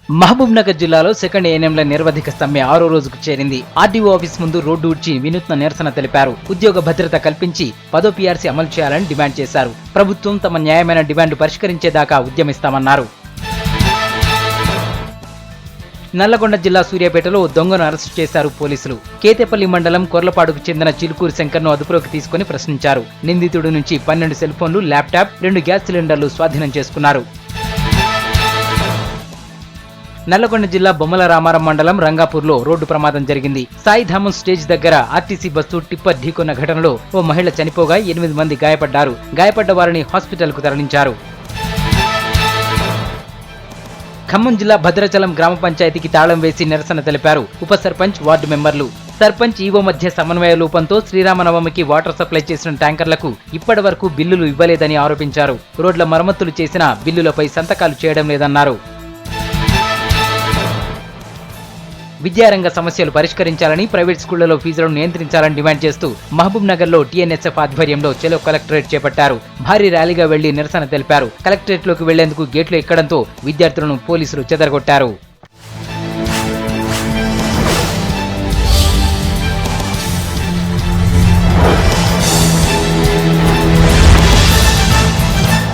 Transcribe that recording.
మహబూబ్ నగర్ జిల్లాలో సెకండ్ ఏఎన్ఎంల నిరవధిక సమ్మె 6వ రోజుకు చేరింది. ఆర్డీఓ ఆఫీస్ ముందు రోడ్డు ఊడ్చి వినూత్న నిరసన తెలిపారు. ఉద్యోగ భద్రత కల్పించి 10వ పీఆర్సీ అమలు చేయాలని డిమాండ్ చేశారు. ప్రభుత్వం తమ న్యాయమైన డిమాండ్ పరిష్కరించేదాకా ఉద్యమిస్తామన్నారు. నల్లగొండ జిల్లా సూర్యాపేటలో దొంగను అరెస్టు చేశారు పోలీసులు. కేతేపల్లి మండలం కొర్లపాడుకు చెందిన చిలుకూరు శంకర్ను అదుపులోకి తీసుకుని ప్రశ్నించారు. నిందితుడి నుంచి 12 సెల్ ఫోన్లు, ల్యాప్టాప్, 2 గ్యాస్ సిలిండర్లు స్వాధీనం చేసుకున్నారు. నల్లగొండ జిల్లా బొమ్మల రామారం మండలం రంగాపూర్లో రోడ్డు ప్రమాదం జరిగింది. సాయిధామం స్టేజ్ దగ్గర ఆర్టీసీ బస్సు టిప్పర్ ఢీకొన్న ఘటనలో ఓ మహిళ చనిపోగా 8 మంది గాయపడ్డారు. గాయపడ్డ వారిని హాస్పిటల్కు తరలించారు. ఖమ్మం జిల్లా భద్రాచలం గ్రామ పంచాయతీకి తాళం వేసి నిరసన తెలిపారు ఉప సర్పంచ్, వార్డు మెంబర్లు. సర్పంచ్, ఈవో మధ్య సమన్వయ లోపంతో శ్రీరామనవమికి వాటర్ సప్లై చేసిన ట్యాంకర్లకు ఇప్పటి వరకు బిల్లులు ఇవ్వలేదని ఆరోపించారు. రోడ్ల మరమ్మతులు చేసినా బిల్లులపై సంతకాలు చేయడం లేదన్నారు. విద్యారంగ సమస్యలు పరిష్కరించాలని, ప్రైవేట్ స్కూళ్లలో ఫీజులను నియంత్రించాలని డిమాండ్ చేస్తూ మహబూబ్ నగర్ లో టీఎన్ఎస్ఎఫ్ ఆధ్వర్యంలో చెలో కలెక్టరేట్ చేపట్టారు. భారీ ర్యాలీగా వెళ్లి నిరసన తెలిపారు. కలెక్టరేట్ లోకి వెళ్లేందుకు గేట్లు ఎక్కడంతో విద్యార్థులను పోలీసులు చెదరగొట్టారు.